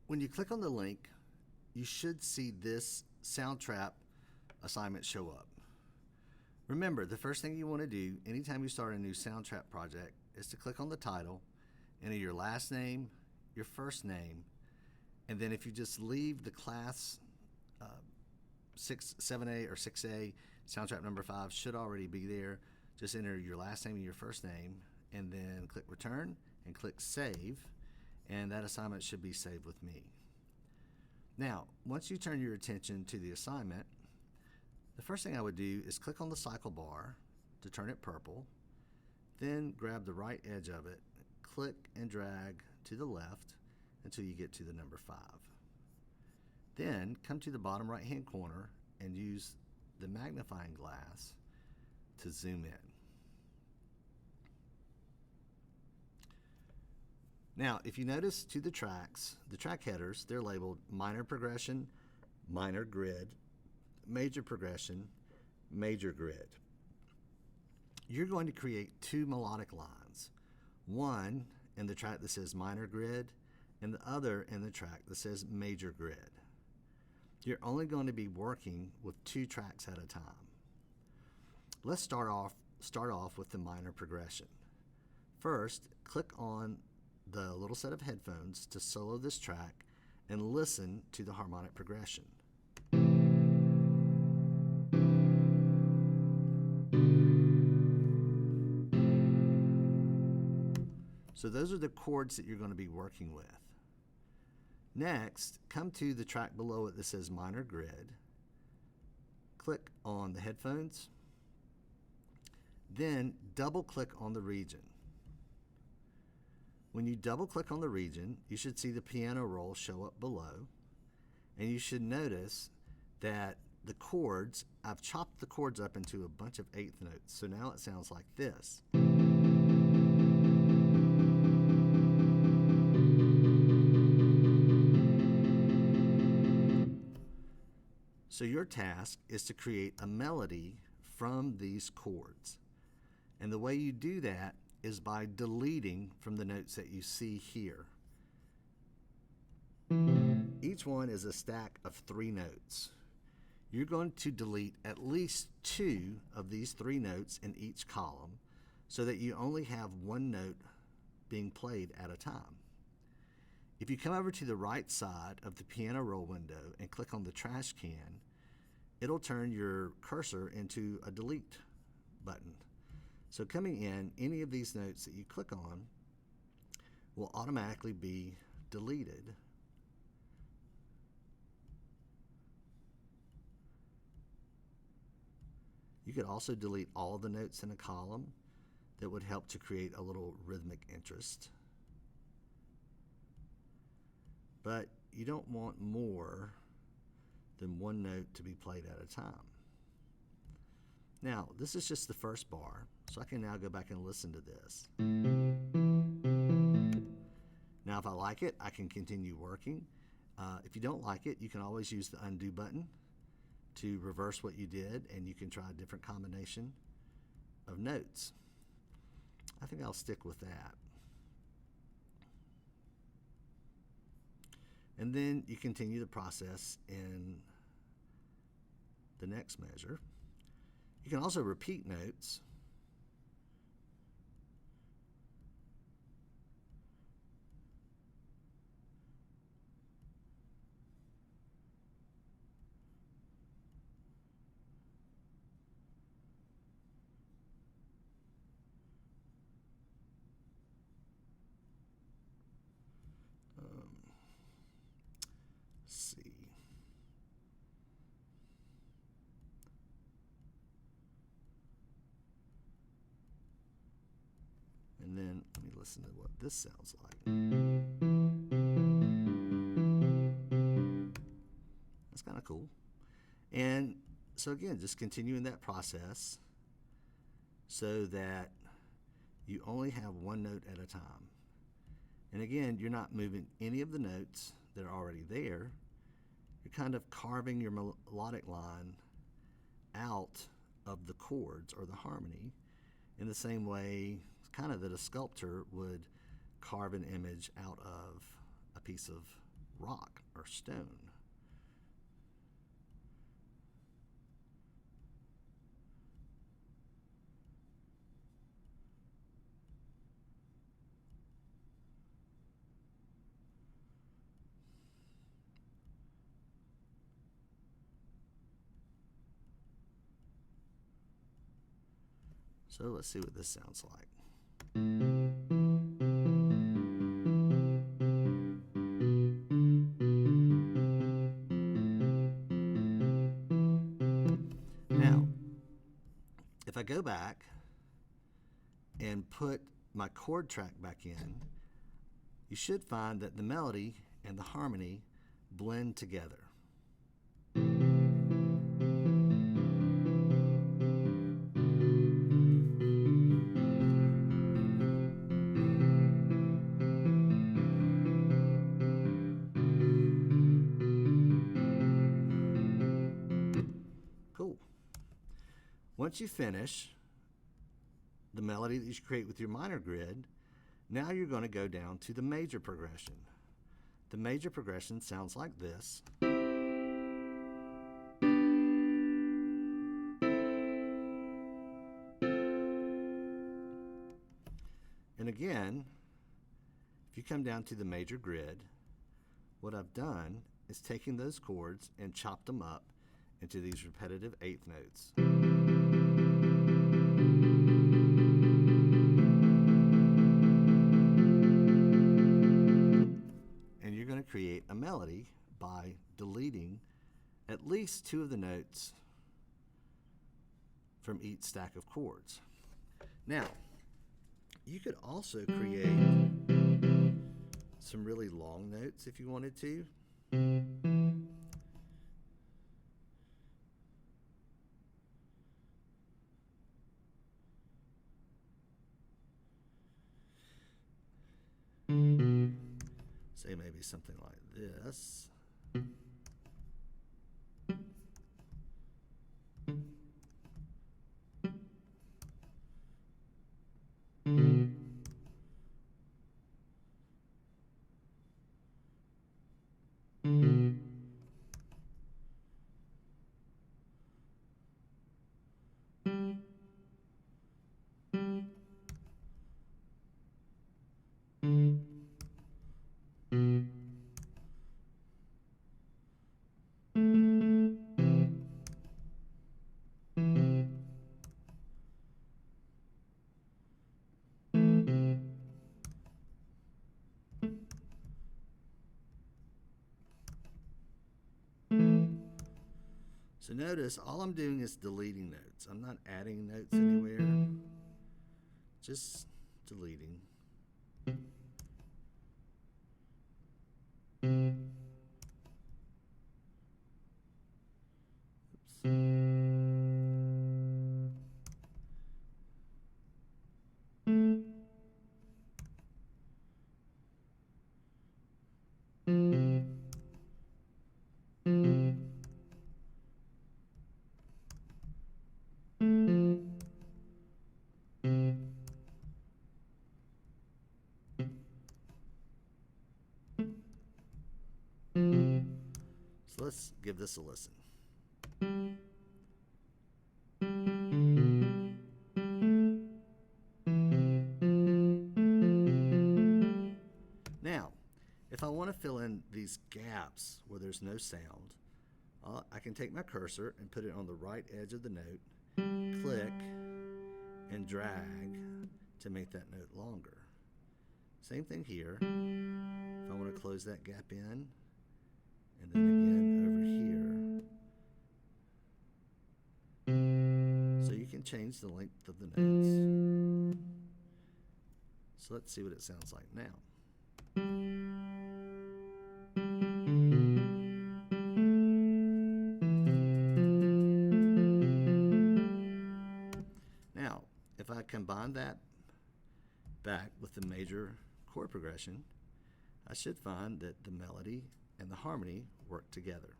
When you click on the link, you should see this Soundtrap assignment show up. Remember, the first thing you want to do anytime you start a new Soundtrap project is to click on the title, enter your last name, your first name, and then if you just leave the class 7A or 6A, Soundtrap number 5 should already be there. Just enter your last name and your first name, and then click return and click save, and that assignment should be saved with me. Now, once you turn your attention to the assignment, the first thing I would do is click on the cycle bar to turn it purple, then grab the right edge of it, click and drag to the left until you get to the number 5. Then come to the bottom right hand corner and use the magnifying glass to zoom in. Now, if you notice to the tracks, the track headers, they're labeled minor progression, minor grid, major progression, major grid. You're going to create 2 melodic lines, one in the track that says minor grid and the other in the track that says major grid. You're only going to be working with 2 tracks at a time. Let's start off with the minor progression. First, click on the little set of headphones to solo this track and listen to the harmonic progression. So those are the chords that you're going to be working with. Next, come to the track below it that says minor grid. Click on the headphones. Then double click on the region. When you double click on the region, you should see the piano roll show up below. And you should notice that the chords, I've chopped the chords up into a bunch of eighth notes. So now it sounds like this. So your task is to create a melody from these chords. And the way you do that is by deleting from the notes that you see here. Each one is a stack of 3 notes. You're going to delete at least 2 of these 3 notes in each column so that you only have 1 note being played at a time. If you come over to the right side of the piano roll window and click on the trash can, it'll turn your cursor into a delete button. So coming in, any of these notes that you click on will automatically be deleted. You could also delete all the notes in a column. That would help to create a little rhythmic interest. But you don't want more than 1 note to be played at a time. Now, this is just the first bar, so I can now go back and listen to this. Now, if I like it, I can continue working. If you don't like it, you can always use the undo button to reverse what you did, and you can try a different combination of notes. I think I'll stick with that. And then you continue the process in the next measure. You can also repeat notes. Let's see. And then let me listen to what this sounds like. That's kind of cool. And so again, just continuing that process so that you only have 1 note at a time. And again, you're not moving any of the notes that are already there. You're kind of carving your melodic line out of the chords or the harmony in the same way kind of that a sculptor would carve an image out of a piece of rock or stone. So let's see what this sounds like. Now, if I go back and put my chord track back in, you should find that the melody and the harmony blend together. Cool. Once you finish the melody that you create with your minor grid, now you're going to go down to the major progression. The major progression sounds like this. And again, if you come down to the major grid, what I've done is taken those chords and chopped them up into these repetitive eighth notes. And you're going to create a melody by deleting at least two of the notes from each stack of chords. Now, you could also create some really long notes if you wanted to. Say maybe something like this. So notice all I'm doing is deleting notes. I'm not adding notes anywhere, just deleting. Oops. So let's give this a listen. Now, if I want to fill in these gaps where there's no sound, I can take my cursor and put it on the right edge of the note, click, and drag to make that note longer. Same thing here. If I want to close that gap in, and then again over here. So you can change the length of the notes. So let's see what it sounds like now. Now, if I combine that back with the major chord progression, I should find that the melody and the harmony work together.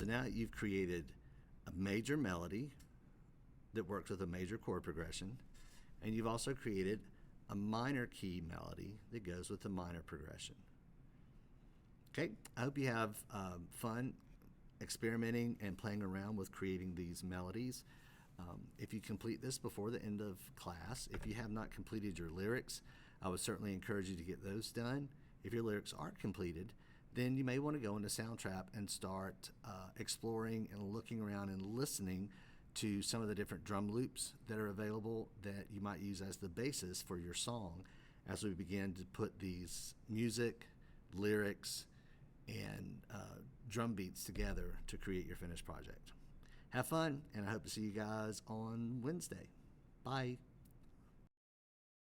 now you've created a major melody that works with a major chord progression, and you've also created a minor key melody that goes with the minor progression. Okay, I hope you have fun experimenting and playing around with creating these melodies. If you complete this before the end of class, if you have not completed your lyrics, I would certainly encourage you to get those done. If your lyrics aren't completed, then you may want to go into Soundtrap and start exploring and looking around and listening to some of the different drum loops that are available that you might use as the basis for your song as we begin to put these music, lyrics, and drum beats together to create your finished project. Have fun, and I hope to see you guys on Wednesday. Bye.